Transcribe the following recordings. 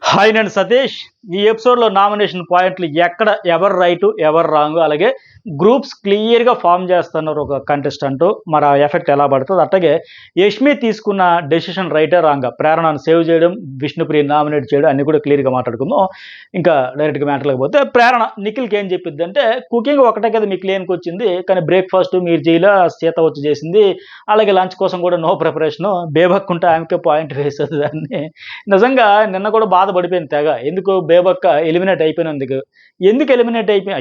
Hi నేను సతీష్. ఈ ఎపిసోడ్‌లో నామినేషన్ పాయింట్లు ఎక్కడ ఎవరు రైటు, ఎవరు రాంగు, అలాగే గ్రూప్స్ క్లియర్‌గా ఫార్మ్ చేస్తున్నారు ఒక కంటెస్టెంటు. మరి ఆ ఎఫెక్ట్ ఎలా పడుతది? అట్లాగే యష్మి తీసుకున్న డెసిషన్ రైటా, రాంగా? ప్రేరణను సేవ్ చేయడం, విష్ణుప్రియని నామినేట్ చేయడం అన్నీ కూడా క్లియర్‌గా మాట్లాడుకుందాం. ఇంకా డైరెక్ట్‌గా మ్యాటర్‌లోకి పోతే ప్రేరణ నిఖిల్‌కి ఏం చెప్పిద్దంటే, కుకింగ్ ఒకటే కదా మీకు లేనికొచ్చింది. కానీ బ్రేక్‌ఫాస్ట్ మీరు చేయలా, సీత వచ్చి చేసింది. అలాగే లంచ్ కోసం కూడా నో ప్రిపరేషను. బేబక్కుంటే ఆమెకే పాయింట్ వేసేది దాన్ని. నిజంగా నిన్న కూడా బాధపడిపోయింది తెగ. ఎందుకు బేబక్క ఎలిమినేట్ అయిపోయినందుకు. ఎందుకు ఎలిమినేట్ అయిపోయి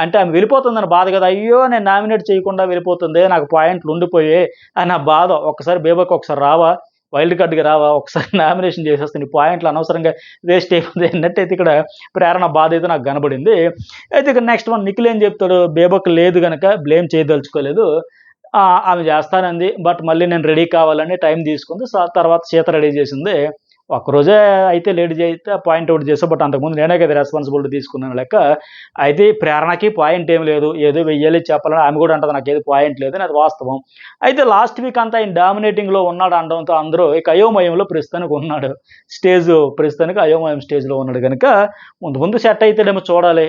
అంటే ఆమె వెళ్ళిపోతుందని బాధ కదా! అయ్యో! నేను నామినేట్ చేయకుండా వెళ్ళిపోతుందే, నాకు పాయింట్లు ఉండిపోయాయి అని ఆ బాధ. ఒక్కసారి బేబక్క ఒకసారి రావా? వైల్డ్ కార్డ్‌కి రావా? ఒకసారి నామినేషన్ చేసేస్తే నీ పాయింట్లు అనవసరంగా వేస్ట్ అయిపోతాయి అన్నట్టయితే ఇక్కడ ప్రేరణ బాధ అయితే నాకు కనబడింది. అయితే ఇక నెక్స్ట్ వన్ నిఖిల్ ఏం చెప్తాడు? బేబక్క లేదు గనక బ్లేమ్ చేయదలుచుకోలేదు. ఆమె చేస్తానంది. బట్ మళ్ళీ నేను రెడీ కావాలని టైం తీసుకుంది. తర్వాత సీత రెడీ చేసింది. ఒక్కరోజే అయితే లేట్ చేస్తే పాయింట్ ఔట్ చేసా. బట్ అంతకుముందు నేనే కదా రెస్పాన్సిబిలిటీ తీసుకున్నాను లెక్క. అయితే ప్రేరణకి పాయింట్ ఏమి లేదు. ఏదో వెయ్యాలి చెప్పాలని ఆమె కూడా అంటది నాకేది పాయింట్ లేదని, అది వాస్తవం. అయితే లాస్ట్ వీక్ అంతా ఆయన డామినేటింగ్‌లో ఉన్నాడు అనడంతో అందరూ ఇక అయోమయంలో ప్రస్తుతానికి ఉన్నాడు. ప్రస్తుతానికి అయోమయం స్టేజ్‌లో ఉన్నాడు గనుక ముందు ముందు సెట్ అయితాడేమో చూడాలి.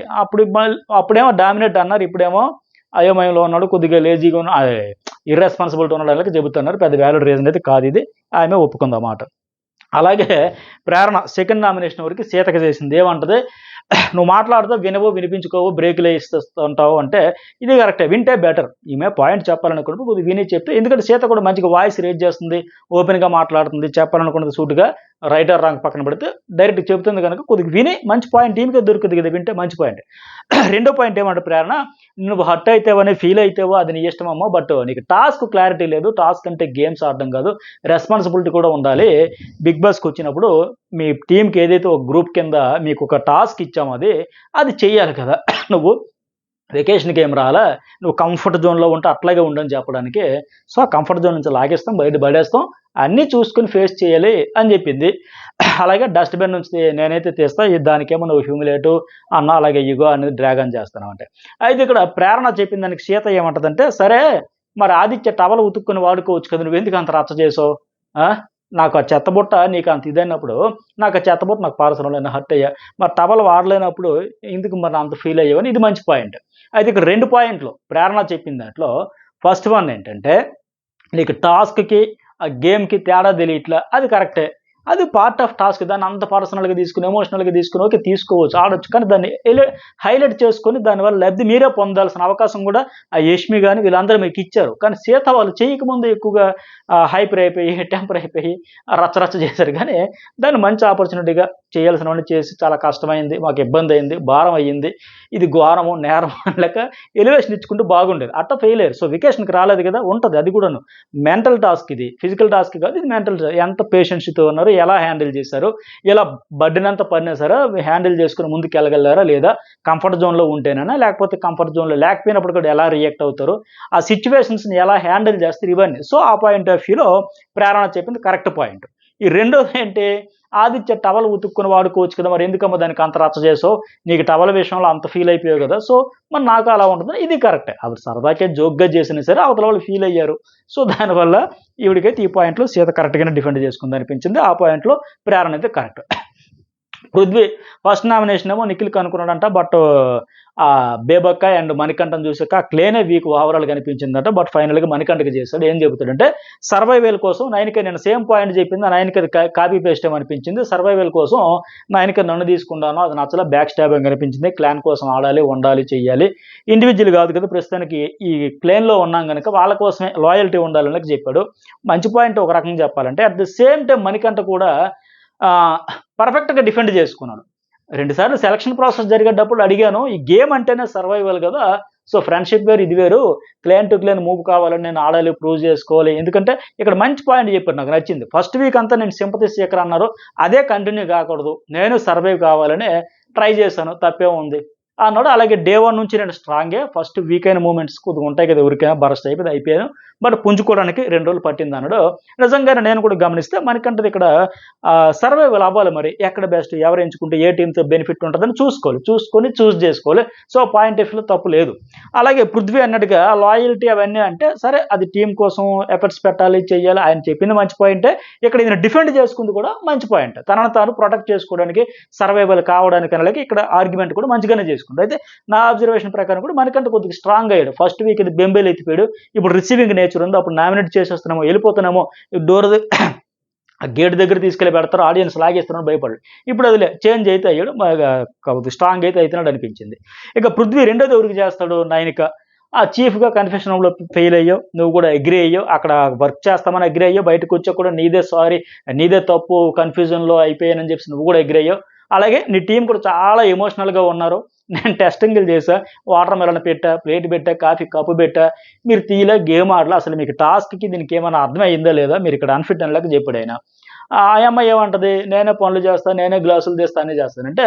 అప్పుడేమో డామినేట్ అన్నారు. ఇప్పుడేమో అయోమయంలో ఉన్నాడు. కొద్దిగా లేజీగా ఇర్రెస్పాన్సిబిలిటీ ఉన్నాడు అలాగే చెబుతున్నారు. పెద్ద వాలిడ్ రీజన్ అయితే కాదిది. ఆమె ఒప్పుకుంది ఆ మాట. అలాగే ప్రేరణ సెకండ్ నామినేషన్ వరకు సీతకి చేసింది. ఏమంటది? నువ్వు మాట్లాడుతావు, వినవు, వినిపించుకోవు, బ్రేకులే ఇస్తుంటావు అంటే ఇది కరెక్టే. వింటే బెటర్. ఈమె పాయింట్ చెప్పాలనుకున్నప్పుడు కొద్దిగా విని చెప్తే, ఎందుకంటే సీత కూడా మంచిగా వాయిస్ రేజ్ చేస్తుంది, ఓపెన్‌గా మాట్లాడుతుంది, చెప్పాలనుకున్నది సూటిగా రైట్ ఆర్ రాంగ్ పక్కన పెడితే డైరెక్ట్‌గా చెప్తుంది కనుక కొద్దిగా విని మంచి పాయింట్ ఈమెకే దొరుకుతుంది కదా! వింటే మంచి పాయింట్. రెండో పాయింట్ ఏమంటే ప్రేరణ, నువ్వు హర్ట్ అయితావని ఫీల్ అయితావో అది నీ ఇష్టమమ్మా. బట్ నీకు టాస్క్ క్లారిటీ లేదు. టాస్క్ అంటే గేమ్స్ ఆడడం కాదు, రెస్పాన్సిబిలిటీ కూడా ఉండాలి. బిగ్ బాస్‌కి వచ్చినప్పుడు మీ టీమ్‌కి ఏదైతే ఒక గ్రూప్ కింద మీకు ఒక టాస్క్ ఇచ్చామో అది చెయ్యాలి కదా! నువ్వు వెకేషన్‌కి ఏం రాలా. నువ్వు కంఫర్ట్ జోన్‌లో ఉంటే అట్లాగే ఉండని చెప్పడానికే. సో, ఆ కంఫర్ట్ జోన్ నుంచి లాగేస్తాం, బయట పడేస్తాం. అన్నీ చూసుకొని ఫేస్ చేయాలి అని చెప్పింది. అలాగే డస్ట్‌బిన్ నుంచి నేనైతే తీస్తా. దానికేమో నువ్వు హ్యూమిలేటు అన్నా, అలాగే ఇగో అనేది డ్రాగన్ చేస్తున్నావంట. అయితే ఇక్కడ ప్రేరణ చెప్పిన దానికి సీత ఏమంటదంటే, సరే మరి ఆదిత్య టవల్ ఉతుక్కొని వాడుకోవచ్చు కదా! నువ్వెందుకు అంత రచ్చ చేసావు? ఆ! నాకు ఆ చెత్తబుట్ట నీకు అంత ఇదైనప్పుడు, నాకు ఆ చెత్తబుట్ట నాకు పార్సల్ నేను హర్ట్ అయ్యా. మరి టవల్ వాడలేనప్పుడు ఎందుకు మరి అంత ఫీల్ అయ్యావని, ఇది మంచి పాయింట్. అయితే ఇక్కడ 2 పాయింట్లు ప్రేరణ చెప్పిన దాంట్లో ఫస్ట్ వన్ ఏంటంటే, నీకు టాస్క్‌కి, ఆ గేమ్‌కి తేడా తెలియట్లా. అది కరెక్టే. అది పార్ట్ ఆఫ్ టాస్క్. దాన్ని అంత పర్సనల్‌గా తీసుకొని, ఎమోషనల్‌గా తీసుకొని ఓకే తీసుకోవచ్చు, ఆడొచ్చు. కానీ దాన్ని హైలైట్ చేసుకొని దానివల్ల లబ్ధి మీరే పొందాల్సిన అవకాశం కూడా ఆ యష్మి గాని వీళ్ళందరూ మీకిచ్చారు. కానీ సీత వాళ్ళు చేయకముందే ఎక్కువగా హైపర్ అయిపోయి, టెంపర్ అయిపోయి రచ్చ రచ్చ చేశారు గానీ, దాన్ని మంచి ఆపర్చునిటీగా చేయాల్సినవన్నీ చేసి చాలా కష్టమైంది, మాకు ఇబ్బందయింది, భారం అయ్యింది, ఇది ఘోరము, నేరం లెక్క ఎలివేషన్ ఇచ్చుకుంటే బాగుండేది. అట్టా ఫెయిల్ అయ్యారు. సో, వెకేషన్‌కి రాలేదు కదా! ఉంటది అది కూడాను. మెంటల్ టాస్క్ ఇది. ఫిజికల్ టాస్క్ కాదు. ఇది మెంటల్ ఎంత పేషెన్స్‌తో ఉన్నారు, ఎలా హ్యాండిల్ చేశారు, ఇలా బర్డెనంతా పడినా సరే హ్యాండిల్ చేసుకొని ముందుకెళ్ళగలిగారా లేదా? కంఫర్ట్ జోన్‌లో ఉంటేనేనా? లేకపోతే కంఫర్ట్ జోన్‌లో లేకపోయినప్పుడు కూడా ఎలా రియాక్ట్ అవుతారు? ఆ సిట్యుయేషన్స్‌ని ఎలా హ్యాండిల్ చేస్తారు ఇవన్నీ. సో, ఆ పాయింట్ ఆఫ్ వ్యూలో ప్రేరణ చెప్పింది కరెక్ట్ పాయింట్. ఈ రెండోదేంటి? ఆదిత్య టవల్ ఉతుక్కొని వాడుకోవచ్చు కదా! మరి ఎందుకమ్మా దానికి అంత రచ్చ చేసావు? నీకు టవల్ విషయంలో అంత ఫీల్ అయిపోయావు కదా! సో, మరి నాకు అలా ఉంటదని, ఇది కరెక్టే. ఆవిడ సరదాకే జోక్‌గా చేసినా సరే అవతల వాళ్ళు ఫీల్ అయ్యారు. సో, దానివల్ల ఈవిడికైతే ఈ పాయింట్‌లో సీత కరెక్ట్‌గానే డిఫెండ్ చేసుకుందనిపించింది. ఆ పాయింట్‌లో ప్రేరణ అయితే కరెక్ట్. పృథ్వీ ఫస్ట్ నామినేషన్ ఏమో నిఖిల్‌కి అనుకున్నాడంట. బట్ బేబక్క అండ్ మణికంఠని చూసాక ఆ క్లేనే వీక్ ఓవరాల్‌గా అనిపించిందట. బట్ ఫైనల్‌గా మణికంఠకి చేసాడు. ఏం చెబుతాడంటే, సర్వైవల్ కోసం నయనిక నేను సేమ్ పాయింట్ చెప్పింది. ఆ నయనికది కాపీ పేస్ట్ ఏమో అనిపించింది. సర్వైవల్ కోసం నయనిక నన్ను తీసుకున్నాను. అది నచ్చలా. బ్యాక్ స్టాబింగ్ అనిపించింది. క్లాన్ కోసం ఆడాలి, ఉండాలి, చెయ్యాలి. ఇండివిడ్యువల్ కాదు కదా! ప్రస్తుతానికి ఈ క్లేన్‌లో ఉన్నాం గనక వాళ్ళ కోసమే లాయల్టీ ఉండాలని చెప్పాడు. మంచి పాయింట్ ఒక రకంగా చెప్పాలంటే. At the same time Manikanta కూడా ఆహ్, పర్ఫెక్ట్‌గా డిఫెండ్ చేసుకున్నాడు. 2 సార్లు సెలక్షన్ ప్రాసెస్ జరిగేటప్పుడు అడిగాను. ఈ గేమ్ అంటేనే సర్వైవల్ గదా! సో, ఫ్రెండ్‌షిప్ వేరు, ఇది వేరు. క్లాన్ టు క్లాన్ మూవ్ కావాలని నేను ఆడాలి, ప్రూవ్ చేసుకోవాలి. ఎందుకంటే ఇక్కడ మంచి పాయింట్ చెప్పారు, నాకు నచ్చింది. ఫస్ట్ వీక్ అంతా నేను సింపథీ సీకర్ అన్నారు. అదే కంటిన్యూ కాకూడదు. నేను సర్వైవ్ కావాలని ట్రై చేశాను. తప్పేముంది? అన్నాడు. అలాగే డే 1 నుంచి నేను స్ట్రాంగే. ఫస్ట్ వీక్ అయిన మూమెంట్స్ కొద్దిగా ఉంటాయి కదా! ఎవరికైనా బరస్ట్ అయిపోయింది అయిపోయాను. బట్ పుంజుకోవడానికి 2 రోజులు పట్టిందన్నాడు. నిజంగానే నేను కూడా గమనిస్తే మణికంఠది ఇక్కడ సర్వైవల్ అవ్వాలి మరి. ఎక్కడ బెస్ట్ ఎవరు ఎంచుకుంటే ఏ టీమ్‌తో బెనిఫిట్ ఉంటదని చూసుకోవాలి. చూసుకొని చూజ్ చేసుకోవాలి. సో, పాయింట్ ఆఫ్ వ్యూలో తప్పు లేదు. అలాగే పృథ్వీ అన్నట్టుగా లాయల్టీ అవన్నీ అంటే సరే అది టీమ్ కోసం ఎఫర్ట్స్ పెట్టాలి, చెయ్యాలి. ఆయన చెప్పింది మంచి పాయింటే. ఇక్కడ ఈయన డిఫెండ్ చేసుకుంది కూడా మంచి పాయింట్. తనను తాను ప్రొటెక్ట్ చేసుకోవడానికి, సర్వైవల్ కావడానికి అలాగే ఇక్కడ ఆర్గ్యుమెంట్ కూడా మంచిగానే చేసుకుంది. అయితే నా అబ్జర్వేషన్ ప్రకారం కూడా మనకంటే కొద్దిగా స్ట్రాంగ్ అయ్యాడు. ఫస్ట్ వీక్ ఇది బెంబేలు ఎత్తిపోయాడు. ఇప్పుడు రిసీవింగ్ నేచర్ ఉంది. అప్పుడు నామినేట్ చేసేస్తున్నామో, వెళ్ళిపోతున్నామో, డోర్ ఆ గేట్ దగ్గర తీసుకెళ్ళి పెడతారు, ఆడియన్స్ లాగేస్తున్నారని భయపడ్డాడు. ఇప్పుడు అది చేంజ్ అయితే అయ్యాడు. స్ట్రాంగ్ అయితే అవుతున్నాడు అనిపించింది. ఇక పృథ్వీ రెండోది ఎవరికి చేస్తాడు? నైనిక. ఆ చీఫ్‌గా కన్ఫెషన్ రూమ్‌లో ఫెయిల్ అయ్యావు. నువ్వు కూడా అగ్రీ అయ్యావు. అక్కడ వర్క్ చేస్తామని అగ్రీ అయ్యావు. బయటకు వచ్చాక కూడా నీదే సారీ, నీదే తప్పు, కన్‌ఫ్యూజన్‌లో అయిపోయానని చెప్పేసి నువ్వు కూడా అగ్రీ అయ్యావు. అలాగే నీ టీమ్ కూడా చాలా ఎమోషనల్‌గా ఉన్నారు. నేను టెస్టింగ్‌లు చేశా. వాటర్ మెలన్ పెట్టా, ప్లేట్ పెట్టా, కాఫీ కప్పు పెట్టా. మీరు తీయలే, గేమ్ ఆడలా. అసలు మీకు టాస్క్‌కి దీనికి ఏమైనా అర్థం అయిందా లేదా? మీరు ఇక్కడ అన్‌ఫిట్ అని లెక్క చెప్పాడాయన. ఆ అమ్మాయి ఏమంటది? నేనే పనులు చేస్తా, నేనే గ్లాసులు తీస్తా అన్నీ చేస్తాను. అంటే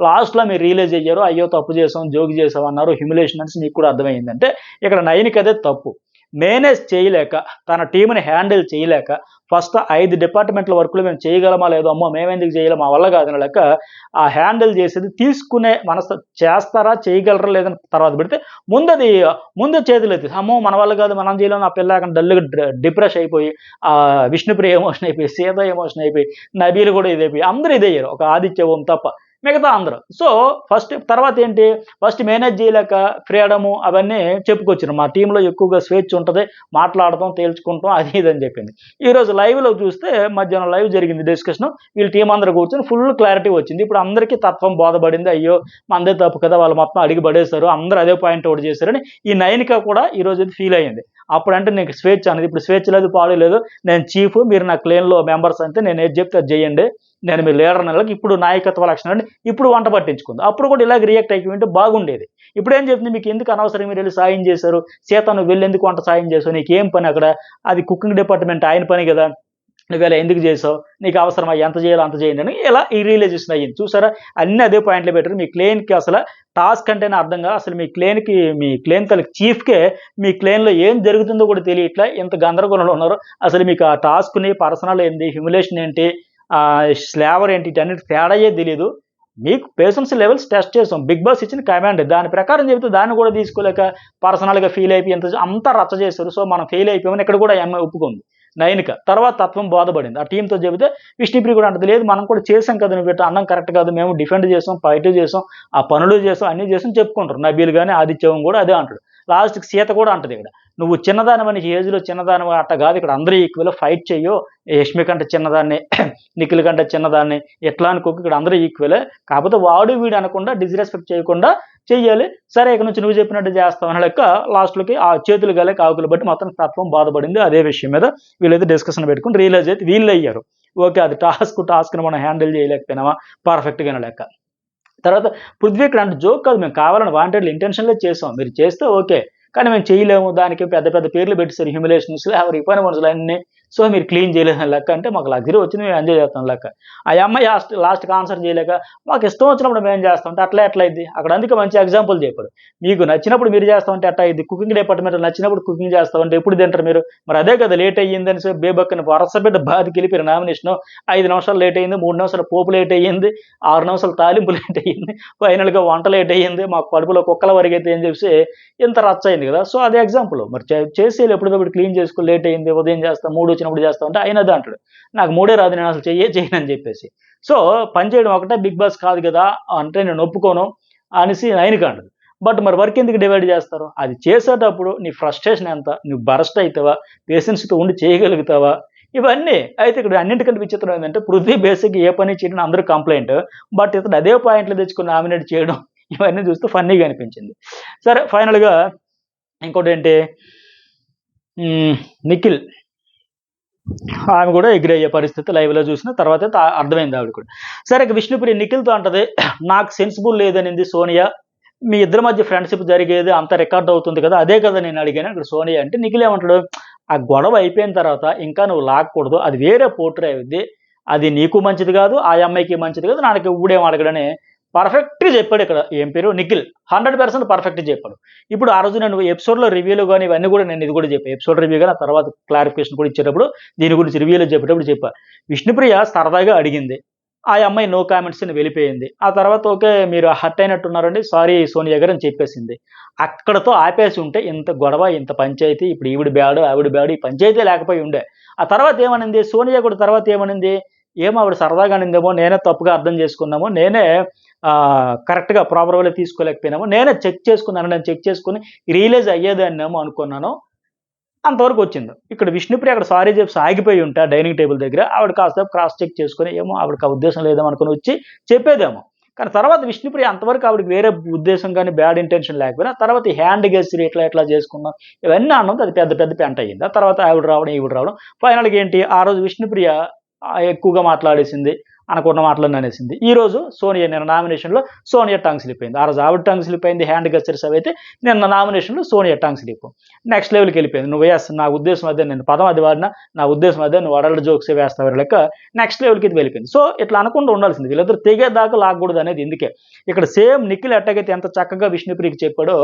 లాస్ట్‌లో మీరు రియలైజ్ అయ్యారు. అయ్యో! తప్పు చేసాం, జోక్ చేసాం అన్నారు. హ్యూమిలియేషన్ అనేసి మీకు కూడా అర్థమైంది. అంటే ఇక్కడ నయనికదే తప్పు. మేనేజ్ చేయలేక, తన టీమ్‌ని హ్యాండిల్ చేయలేక, ఫస్ట్ 5 డిపార్ట్‌మెంట్‌ల వర్కులు మేము చేయగలమా లేదో, అమ్మో! మేమెందుకు చేయలేం, మా వల్ల కాదనే లెక్క ఆ హ్యాండిల్ చేసేది తీసుకునే మనసు చేస్తారా, చేయగలరా లేదని తర్వాత పెడితే ముందే చేతులెత్తేసి అమ్మో! మన వల్ల కాదు, మనం చేయలేం, నా పిల్ల డల్‌గా డిప్రెస్ అయిపోయి విష్ణుప్రియ ఎమోషన్ అయిపోయి, సీత ఎమోషన్ అయిపోయి, నబీల్ కూడా ఇదైపోయి అందరూ ఇదయ్యారు. ఒక ఆదిత్య ఓం తప్ప. మిగతా అందరూ. సో, తర్వాత ఏంటి? ఫస్ట్ మేనేజ్ చేయలేక ఫ్రీడము అవన్నీ చెప్పుకొచ్చారు. మా టీమ్‌లో ఎక్కువగా స్వేచ్ఛ ఉంటది. మాట్లాడతాం, తేల్చుకుంటాం అది ఇది అని చెప్పింది. ఈరోజు లైవ్‌లో చూస్తే మధ్యాహ్నం లైవ్ జరిగింది డిస్కషను. వీళ్ళ టీమ్ అందరూ కూర్చొని ఫుల్ క్లారిటీ వచ్చింది. ఇప్పుడు అందరికీ తత్వం బోధపడింది. అయ్యో! మనదే తప్పు కదా! వాళ్ళు మొత్తం అడిగి పడేశారు. అందరూ అదే పాయింట్ ఔట్ చేశారని ఈ నయనిక కూడా ఈరోజు ఫీల్ అయింది. అప్పుడంటే నీకు స్వేచ్ఛ అనేది. ఇప్పుడు స్వేచ్ఛ లేదు, పాడు లేదు. నేను చీఫ్, మీరు నా క్లేన్‌లో మెంబర్స్ అంతే. నేను ఏది చెప్తే అది చేయండి. నేను మీ లీడర్ నెలకి ఇప్పుడు నాయకత్వ లక్షణాన్ని ఇప్పుడు వంట పట్టించుకుంది. అప్పుడు కూడా ఇలాగ రియాక్ట్ అయిపోయింటే బాగుండేది. ఇప్పుడేం చెప్తుంది? మీకు ఎందుకు అనవసరం మీరు వెళ్ళి సాయం చేశారు? సీత నువ్వు వెళ్ళి ఎందుకు వంట సాయం చేసావు? నీకేం పని అక్కడ? అది కుకింగ్ డిపార్ట్మెంట్ ఆయన పని కదా! నువ్విలా ఎందుకు చేసావు? నీకు అవసరమా? ఎంత చేయాలో అంత చేయండి అని ఇలా ఈ రియలైజేషన్ అయ్యింది. చూసారా? అన్నీ అదే పాయింట్‌లో పెట్టారు. మీ క్లేన్‌కి అసల టాస్క్ అంటేనే అర్థం కాదు. అసలు మీ క్లేన్ తాలూకు చీఫ్‌కే మీ క్లేన్‌లో ఏం జరుగుతుందో కూడా తెలియట్లా. ఇంత గందరగోళంలో ఉన్నారు. అసలు మీకు ఆ టాస్క్‌ని, పర్సనల్ ఏంది, హ్యూమిలియేషన్ ఏంటి, స్లావర్ ఏంటి, వీటన్నిటి తేడాయే తెలీదు. మీకు పేషెన్స్ లెవెల్స్ టెస్ట్ చేసాం. బిగ్ బాస్ ఇచ్చిన కమాండ్. దాని ప్రకారం చెబితే దాన్ని కూడా తీసుకోలేక పర్సనల్‌గా ఫీల్ అయిపోయి అంతా రచ్చ చేశారు. సో, మనం ఫెయిల్ అయిపోయామని ఇక్కడ కూడా ఈ అమ్మాయి ఒప్పుకుంది. నయనిక. తర్వాత తత్వం బోధపడింది. ఆ టీమ్‌తో చెబితే విష్ణుప్రియ కూడా అంటది, లేదు మనం కూడా చేసాం కదా! నువ్వు ఇట్లా అనడం కరెక్ట్ కాదు. మేము డిఫెండ్ చేసాం, ఫైట్ చేసాం, ఆ పనులు చేసాం, అన్నీ చేసాం చెప్పుకుంటారు. నబీల్ గాని, ఆదిత్యవం కూడా అదే అంటాడు. లాస్ట్‌కి సీత కూడా అంటది ఇక్కడ. నువ్వు చిన్నదానివని ఏజ్‌లో చిన్నదానివి అట్ట కాదు. ఇక్కడ అందరూ ఈక్వల్ ఫైట్ చెయ్యు. యష్మి కంటే చిన్నదాన్ని, నిఖిల్ కంటే చిన్నదాన్ని ఎట్లా అనుకోకు. ఇక్కడ అందరూ ఈక్వలే. కాకపోతే వాడు వీడు అనకుండా డిస్‌రెస్పెక్ట్ చేయకుండా చెయ్యాలి. సరే ఇక నుంచి నువ్వు చెప్పినట్టు చేస్తాం అనే లెక్క లాస్ట్‌లోకి ఆ చేతులు గాలే కాకులు బట్టి మొత్తం తత్వం బాధపడింది. అదే విషయం మీద వీళ్ళైతే డిస్కషన్ పెట్టుకొని రియలైజ్ అయితే వీళ్ళయ్యారు. ఓకే. అది టాస్క్‌ని మనం హ్యాండిల్ చేయలేకపోయినామా పర్ఫెక్ట్‌గా అనే లెక్క. తర్వాత పృథ్వీ ఇక్కడ అంటే జోక్ కాదు. మేము కావాలని వాంటెడ్‌లీ ఇంటెన్షన్‌లే చేసాం. మీరు చేస్తే ఓకే. కానీ మేము చేయలేము. దానికి పెద్ద పెద్ద పేర్లు పెట్టేసారు. హ్యూమిలియేషన్స్, ఈ పని మనుషులన్నీ. సో, మీరు క్లీన్ చేయలేదని లెక్క. అంటే మాకు లగ్జరీ వచ్చింది, మేము ఎంజాయ్ చేస్తాం లెక్క. ఆ అమ్మాయి లాస్ట్‌కి ఆన్సర్ చేయలేక మాకు ఇష్టం వచ్చినప్పుడు మేము చేస్తాం అంటే అట్లా ఎట్లా అయ్యిద్ది? అక్కడ అందుకే మంచి ఎగ్జాంపుల్ చెప్పారు. మీకు నచ్చినప్పుడు మీరు చేస్తామంటే ఎట్టా అయ్యిద్ది? కుకింగ్ డిపార్ట్మెంట్ నచ్చినప్పుడు కుకింగ్ చేస్తామంటే ఎప్పుడు తింటారు మీరు? మరి అదే కదా లేట్ అయ్యిందని బేబక్కని వరసబెట్టి బాధకెళ్ళిపోయారు నామినేషను. 5 నిమిషాలు లేట్ అయింది, 3 నిమిషాలు పోపు లేట్ అయ్యింది, 6 నిమిషాలు తాలింపు లేట్ అయ్యింది, ఫైనల్‌గా వంట లేట్ అయ్యింది, మాకు కడుపులో కుక్కల వరిగైతే అని చెప్పేసి ఇంత రచ్చ అయింది కదా! సో, అదే ఎగ్జాంపుల్. మరి చేసేయాలి ఎప్పటికప్పుడు క్లీన్ చేసుకో, లేట్ అయింది, ఉదయం చేస్తా, మూడ్ వచ్చినప్పుడు చేస్తా అంటే ఆయన అదే అంటాడు. నాకు మూడే రాదు, నేను అసలు చేయనని చెప్పేసి. సో, పని చేయడం ఒకటే బిగ్ బాస్ కాదు కదా! అంటే నేను ఒప్పుకోను అనేసి ఆయనకి అంటది. బట్ మరి వర్క్ ఎందుకు డివైడ్ చేస్తారు? అది చేసేటప్పుడు నీ ఫ్రస్ట్రేషన్ ఎంత? నువ్వు బరస్ట్ అయితావా? పేషెన్స్‌తో ఉండి చేయగలుగుతావా? ఇవన్నీ. అయితే ఇక్కడ అన్నిటికంటే విచిత్రం ఏందంటే పృథ్వీ బేసిక్‌గా ఏ పని చేయడని అందరూ కంప్లెయింట్. బట్ ఇతను అదే పాయింట్లు తెచ్చుకొని నామినేట్ చేయడం ఇవన్నీ చూస్తే ఫన్నీగా అనిపించింది. సరే ఫైనల్‌గా ఇంకోటేంటి నిఖిల్. ఆమె కూడా ఎగ్రీ అయ్యే పరిస్థితి లైవ్‌లో చూసిన తర్వాతైతే అర్థమైంది ఆవిడకి కూడా. సరే ఇక విష్ణుప్రియ నిఖిల్‌తో అంటది, నాకు సెన్సిబుల్ లేదనింది సోనియా. మీ ఇద్దరి మధ్య ఫ్రెండ్‌షిప్ జరిగేది అంతా రికార్డ్ అవుతుంది కదా! అదే కదా నేను అడిగాను ఇక్కడ సోనియా అంటే నిఖిల్ ఏమంటాడు, ఆ గొడవ అయిపోయిన తర్వాత ఇంకా నువ్వు లాక్కూడదు. అది వేరే పోట్రే అవుద్ది. అది నీకు మంచిది కాదు, ఆ అమ్మాయికి మంచిది కాదు. నాకు ఇప్పుడేం అడగడని పర్ఫెక్ట్గా చెప్పాడు. ఇక్కడ ఏం పేరు నిఖిల్ 100% పర్ఫెక్ట్గా చెప్పాడు. ఇప్పుడు ఆ రోజు నేను ఎపిసోడ్లో రివ్యూలో కానీ ఇవన్నీ కూడా నేను ఇది కూడా చెప్పాను. ఎపిసోడ్ రివ్యూ కానీ ఆ తర్వాత క్లారిఫికేషన్ కూడా ఇచ్చేటప్పుడు దీని గురించి రివ్యూలో చెప్పేటప్పుడు చెప్పా. విష్ణుప్రియ సరదాగా అడిగింది. ఆ అమ్మాయి నో కామెంట్స్ అని వెళ్ళిపోయింది. ఆ తర్వాత ఓకే మీరు హర్ట్ అయినట్టున్నారండి, సారీ సోనియా గారు అని చెప్పేసింది. అక్కడతో ఆపేసి ఉంటే ఇంత గొడవ, ఇంత పంచాయతీ, ఇప్పుడు ఈవిడ బ్యాడు, ఆవిడ బ్యాడు, ఈ పంచాయతీ లేకపోయి ఉండే. ఆ తర్వాత ఏమనింది సోనియా కూడా తర్వాత ఏమనింది, ఏమో ఆవిడ సరదాగా అనిందేమో, నేనే తప్పుగా అర్థం చేసుకున్నామో, నేనే కరెక్ట్‌గా ప్రాపర్ వేలో తీసుకోలేకపోయినామో, నేనే చెక్ చేసుకున్నాను. నేను చెక్ చేసుకొని రియలైజ్ అయ్యేదాన్నేమో అనుకున్నాను. అంతవరకు వచ్చింది. ఇక్కడ విష్ణుప్రియ అక్కడ సారీ చెప్పి ఆగిపోయి ఉంటే ఆ డైనింగ్ టేబుల్ దగ్గర ఆవిడ కాసేపు క్రాస్ చెక్ చేసుకొని ఏమో ఆవిడకి ఆ ఉద్దేశం లేదేమో అనుకుని వచ్చి చెప్పేదేమో. కానీ తర్వాత విష్ణుప్రియ అంతవరకు ఆవిడకి వేరే ఉద్దేశం గాని, బ్యాడ్ ఇంటెన్షన్ లేకపోయినా తర్వాత ఈ హ్యాండ్ గెస్చర్ ఇట్లా ఇట్లా చేసుకున్నాం ఇవన్నీ అన్నది అది పెద్ద పెద్ద పెంట అయింది. ఆ తర్వాత ఆవిడ రావడం, ఈవిడ రావడం ఫైనల్‌గా ఏంటి ఆ రోజు విష్ణుప్రియ ఎక్కువగా మాట్లాడేసింది. అనుకున్న మాటలన్నీ అనేసింది. ఈరోజు సోనియా నిన్న నామినేషన్‌లో సోనియా టంగ్ స్లిప్ అయింది. ఆ రోజు ఆవిడ టంగ్ స్లిప్ అయింది. హ్యాండ్ గెస్చర్స్ అవైతే నిన్న నామినేషన్‌లో సోనియా టంగ్ స్లిప్. నెక్స్ట్ లెవెల్‌కి వెళ్ళిపోయింది. నువ్వు యెస్ నా ఉద్దేశం అదే, నేను పదం అది వాడినా, నా ఉద్దేశం అదే, నువ్వు అడల్ట్ జోక్సే వేస్తావు లెక్క నెక్స్ట్ లెవెల్‌కి ఇది వెళ్ళిపోయింది. సో ఇట్లా అనకుండా ఉండాల్సింది. వీళ్ళిద్దరూ తెగేదాకా లాగకూడదు అనేది ఇందుకే. ఇక్కడ సేమ్ నిఖిల్ ఎట్టాగైతే ఎంత చక్కగా విష్ణుప్రియకి చెప్పాడో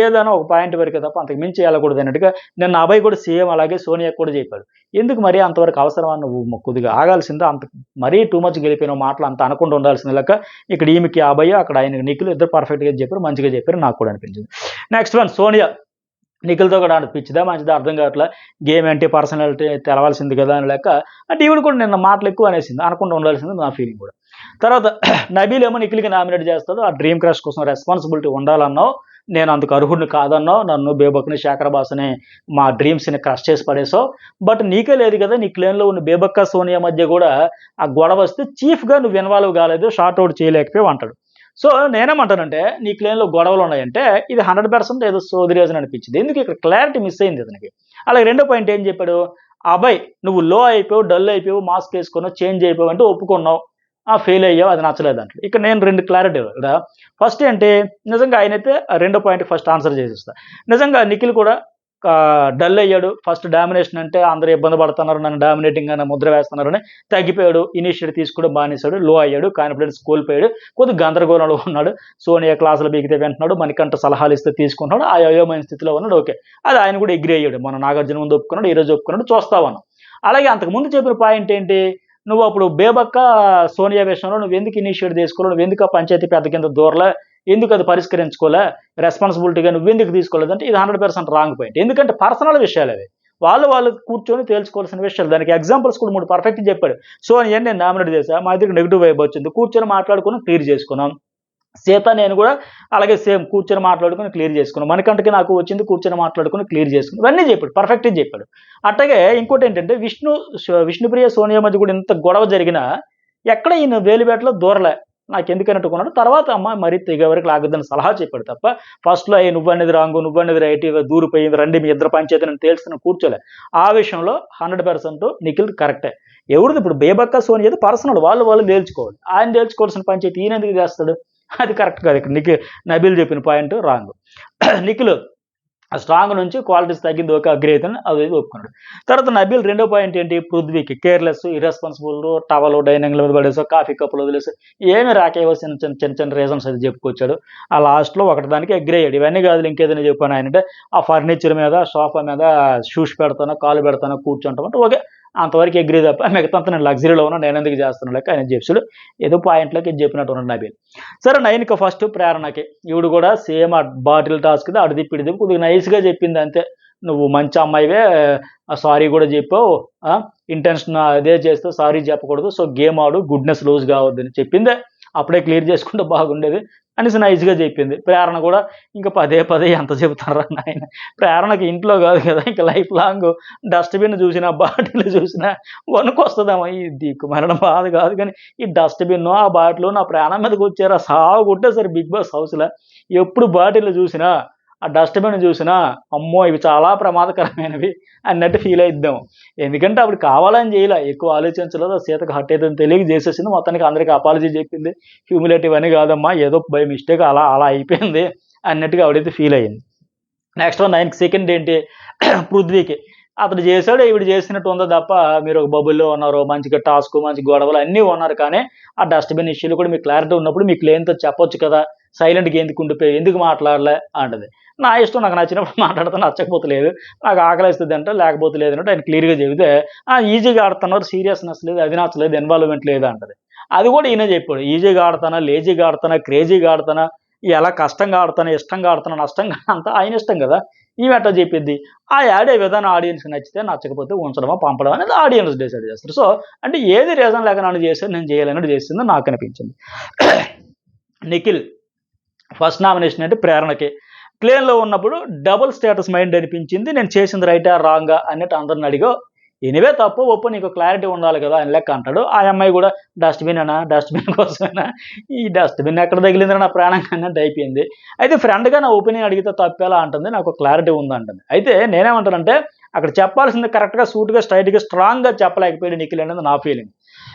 ఏదైనా ఒక పాయింట్ వరకే తప్ప అంతకు మించి వెళ్ళకూడదు అన్నట్టుగా నిన్న అభయ్ కూడా సేమ్ అలాగే సోనియాకి కూడా చెప్పాడు. ఎందుకు మరి అంతవరకు అవసరమా, నువ్వు కొద్దిగా ఆగాల్సిందా, అంత మరీ టూ మచ్ గెలిపిన మాటలు అంత అనకుండా ఉండాల్సిన లెక్క. ఇక్కడ ఈమెకి అభయ్, అక్కడ ఆయన నిఖిల్ ఇద్దరు పర్ఫెక్ట్‌గా చెప్పారు, మంచిగా చెప్పారు, నాకు కూడా అనిపించింది. Next one Sonia. నిఖిల్‌తో కూడా పిచ్చిదా మంచిదా అర్థం కావట్లే, గేమ్ ఏంటి పర్సనాలిటీ తెలవాల్సింది కదా అని లెక్క అంటే ఈవిడ కూడా నిన్న మాటలు ఎక్కువ అనేసింది, అనకుండా ఉండాల్సింది నా ఫీలింగ్ కూడా. తర్వాత నబీల్ ఏమో నిఖిల్‌కి నామినేట్ చేస్తాడు. ఆ డ్రీమ్ క్రష్ కోసం రెస్పాన్సిబిలిటీ ఉండాలన్నావు, నేను అందుకు అర్హుడిని కాదన్నావు, నన్ను బేబక్ని శేఖర్ బాస్ని మా డ్రీమ్స్ని క్రష్ చేసి పడేసావు. బట్ నీకే లేదు కదా, నీ క్లేన్లో ఉన్న బేబక్క సోనియా మధ్య కూడా ఆ గొడవ వస్తే చీఫ్గా నువ్వు ఇన్వాల్వ్ కాలేదు, షార్ట్ అవుట్ చేయలేకపోయావు అంటాడు. సో నేనేమంటానంటే నీ క్లేన్లో గొడవలు ఉన్నాయంటే ఇది 100% ఏదో సోదిరేజన్ అనిపించింది. ఎందుకు ఇక్కడ క్లారిటీ మిస్ అయింది అతనికి. అలాగే రెండో పాయింట్ ఏం చెప్పాడు, అబ్బాయి నువ్వు లో అయిపోయావు, డల్ అయిపోయావు, మాస్క్ వేసుకున్నావు, చేంజ్ అయిపోయావు అంటే ఒప్పుకున్నావు, ఫెయిల్ అయ్యావు, అది నచ్చలేదు అంటాడు. ఇక్కడ నేను రెండు క్లారిటీ ఇక్కడ ఫస్ట్ ఏంటి, నిజంగా ఆయనైతే రెండో పాయింట్ ఫస్ట్ ఆన్సర్ చేసేస్తా. నిజంగా నిఖిల్ కూడా డల్ అయ్యాడు. ఫస్ట్ డామినేషన్ అంటే అందరూ ఇబ్బంది పడుతున్నారు, నన్ను డామినేటింగ్ అని ముద్ర వేస్తున్నారని తగ్గిపోయాడు, ఇనిషియేటివ్ తీసుకోవడం బానిసాడు, లో అయ్యాడు, కాన్ఫిడెన్స్ కోల్పోయాడు, కొద్దిగా గందరగోళంలో ఉన్నాడు. సోనియా క్లాసులు బీగితే వింటున్నాడు, మనకంట సలహాలు ఇస్తే తీసుకుంటున్నాడు, ఆ అయోమయ స్థితిలో ఉన్నాడు. ఓకే, అది ఆయన కూడా ఎగ్రీ అయ్యాడు. మన నాగార్జున ముందు ఒప్పుకున్నాడు, ఈరోజు ఒప్పుకున్నాడు, చూస్తావన్నాం. అలాగే అంతకుముందు చెప్పిన పాయింట్ ఏంటి, నువ్వు అప్పుడు బేబక్క సోనియా విషయంలో నువ్వు ఎందుకు ఇనిషియేట్ తీసుకోవాలి, నువ్వు ఎందుకు ఆ పంచాయతీ పెద్ద కింద దూరలే, ఎందుకు అది పరిష్కరించుకోలే, రెస్పాన్సిబిలిటీగా నువ్వెందుకు తీసుకోలేదు అంటే ఇది 100% రాంగ్ పాయింట్. ఎందుకంటే పర్సనల్ విషయాలు అవి, వాళ్ళు కూర్చొని తేల్చుకోవాల్సిన విషయాలు. దానికి ఎగ్జాంపుల్స్ కూడా 3 పర్ఫెక్ట్ చెప్పాడు. సోనియా నేను నామినేట్ చేశా, మా దగ్గర నెగిటివ్ వైబ్ వచ్చింది, కూర్చొని మాట్లాడుకుని క్లియర్ చేసుకున్నాం. సీత నేను కూడా అలాగే సేమ్ కూర్చొని మాట్లాడుకుని క్లియర్ చేసుకున్నాం. మనకంటకి నాకు వచ్చింది, కూర్చొని మాట్లాడుకుని క్లియర్ చేసుకున్నాం. ఇవన్నీ చెప్పాడు, పర్ఫెక్ట్గా చెప్పాడు. అట్లాగే ఇంకోటి ఏంటంటే విష్ణుప్రియ సోనియా మధ్య కూడా ఇంత గొడవ జరిగినా ఎక్కడ ఈయన వేలిబేటలో దూరలే, నాకు ఎందుకన్నట్టుకున్నాడు. తర్వాత అమ్మ మరీ తెగ వరకు లాగొద్దని సలహా చెప్పాడు తప్ప ఫస్ట్లో నువ్వనేది రాంగు, నువ్వనేది రైట్, దూరిపోయి రండి మీ ఇద్దరు పంచాయతీని తేల్చుకుని కూర్చోలే. ఆ విషయంలో 100% నిఖిల్ కరెక్టే. ఎవరిది ఇప్పుడు బేబక్క సోనియా పర్సనల్, వాళ్ళు తేల్చుకోవాలి. ఆయన తేల్చుకోవాల్సిన పంచాయతీ ఈయన ఎందుకు చేస్తాడు, అది కరెక్ట్ కాదు. ఇక్కడ నబీల్ చెప్పిన పాయింట్ రాంగ్. నిఖిల్ స్ట్రాంగ్ నుంచి క్వాలిటీస్ తగ్గింది, ఓకే అగ్రి అవుతాను, అది ఒప్పుకున్నాడు. తర్వాత నబీల్ రెండో పాయింట్ ఏంటి, పృథ్వీకి కేర్లెస్, ఇర్రెస్పాన్సిబుల్, టవల్ డైనింగ్ల మీద పడేసో, కాఫీ కప్పులు వదిలేసో, ఏమి రాకేవో చిన్న రీజన్స్ అది చెప్పుకొచ్చాడు. ఆ లాస్ట్లో ఒకటి దానికి అగ్రి అయ్యాడు. ఇవన్నీ కాదు ఇంకేదైనా చెప్పాను ఆయన అంటే ఆ ఫర్నిచర్ మీద సోఫా మీద షూస్ పెడతాను, కాలు పెడతాను, కూర్చుంటాం అంటే ఓకే అంతవరకు అగ్రి తప్ప మిగతా నేను లగ్జరీలో ఉన్నా, నేను ఎందుకు చేస్తున్నాను లెక్క ఆయన చెప్పాడు. ఏదో పాయింట్లోకి చెప్పినట్టు ఉన్నాడు నబీల్. సరే నైన్కి ఫస్ట్ ప్రేరణకి ఈవిడ కూడా సేమ్ ఆ బాటిల్ టాస్క్ అడు తిప్పి ఇడి తిప్పి కొద్దిగా నైస్గా చెప్పింది అంతే. నువ్వు మంచి అమ్మాయివే, సారీ కూడా చెప్పావు, ఇంటెన్షన్ అదే చేస్తే సారీ చెప్పకూడదు, సో గేమ్ ఆడు, గుడ్నెస్ లూజ్ కావద్దని చెప్పిందే. అప్పుడే క్లియర్ చేసుకుంటే బాగుండేది అనేసి నైస్గా చెప్పింది. ప్రేరణ కూడా ఇంకా పదే ఎంత చెబుతారా నాయన, ప్రేరణకి ఇంట్లో కాదు కదా ఇంకా లైఫ్ లాంగ్ డస్ట్బిన్ చూసినా, బాటిల్ చూసినా వణుకొస్తుందేమో. ఈ దిక్కు మరణ బాధ కాదు కానీ ఈ డస్ట్బిన్ ఆ బాటిల్ నా ప్రాణం మీదకి వచ్చారా సాగు కొట్టేసరి బిగ్ బాస్ హౌస్లో. ఎప్పుడు బాటిల్ చూసినా, ఆ డస్ట్బిన్ చూసినా అమ్మో ఇవి చాలా ప్రమాదకరమైనవి అన్నట్టు ఫీల్ అయిద్దాం. ఎందుకంటే అప్పుడు కావాలని చేయలే, ఎక్కువ ఆలోచించలేదు, సీతకు హట్ అవుతుందని తెలియక చేసేసింది. మొత్తానికి అందరికీ అపాలజీ చెప్పింది, హ్యూమిలేటివ్ అని కాదమ్మా, ఏదో బై మిస్టేక్ అలా అయిపోయింది అన్నట్టుగా ఆవిడైతే ఫీల్ అయ్యింది. నెక్స్ట్ 9కి సెకండ్ ఏంటి, పృథ్వీకి అతడు చేశాడు, ఈవిడ చేసినట్టు ఉందో తప్ప మీరు ఒక బబుల్‌లో ఉన్నారు. మంచిగా టాస్క్, మంచి గొడవలు అన్నీ ఉన్నారు. కానీ ఆ డస్ట్‌బిన్ ఇష్యూలో కూడా మీకు క్లారిటీ ఉన్నప్పుడు మీకు లేనితో చెప్పొచ్చు కదా! సైలెంట్‌గా ఎందుకు ఉండిపోయావు? ఎందుకు మాట్లాడలే అంటది. నా ఇష్టం నాకు నచ్చినప్పుడు మాట్లాడతా, నచ్చకపోతే లేదు. నాకు ఆకలేస్తది తింటా, లేకపోతే లేదన్నట్టు ఆయన క్లియర్‌గా చెబితే, ఈజీగా ఆడుతున్నారు, సీరియస్‌నెస్ లేదు, అది నచ్చలేదు, ఇన్వాల్వ్‌మెంట్ లేదు అంటది. అది కూడా ఈయనే చెప్పాడు. ఈజీగా ఆడతానా, లేజీగా ఆడతానా, క్రేజీగా ఆడతానా, ఎలా కష్టంగా ఆడతానా, ఇష్టంగా ఆడతానా, నష్టంగా అంతా ఆయన ఇష్టం కదా! ఈమె ఎట్టా చెప్పిద్ది? ఆ ఆడే విధానం ఆడియన్స్‌కి నచ్చితే, నచ్చకపోతే ఉంచడమా, పంపడమా అనేది ఆడియన్స్ డిసైడ్ చేస్తారు. సో, అంటే ఏది రీజన్ లేక నన్ను చేశారు, నేను చేయాలన్నట్టు చేసిందని నాకనిపించింది. నిఖిల్ ఫస్ట్ నామినేషన్ అంటే ప్రేరణకి. క్లేన్‌లో ఉన్నప్పుడు డబుల్ స్టేటస్ మైండ్ అనిపించింది. నేను చేసింది రైటా? రాంగా? అన్నట్టు అందరిని అడిగా. ఎనీవే తప్పో, ఒప్పో నీకు క్లారిటీ ఉండాలి కదా! అని లెక్క అంటాడు. ఆ అమ్మాయి కూడా డస్ట్‌బినేనా? డస్ట్‌బిన్ కోసమేనా? ఈ డస్ట్‌బిన్ ఎక్కడ తగిలిందిరా నా ప్రాణంకి అన్నట్టు అయిపోయింది. అయితే ఫ్రెండ్‌గా నా ఒపీనియన్ అడిగితే తప్పేలా అంటుంది. నాకు క్లారిటీ ఉందంటుంది. అయితే నేనేమంటానంటే అక్కడ చెప్పాల్సింది కరెక్ట్‌గా, సూటిగా, స్ట్రెయిట్‌గా, స్ట్రాంగ్‌గా చెప్పలేకపోయాడు నిఖిల్ అనేది నా ఫీలింగ్.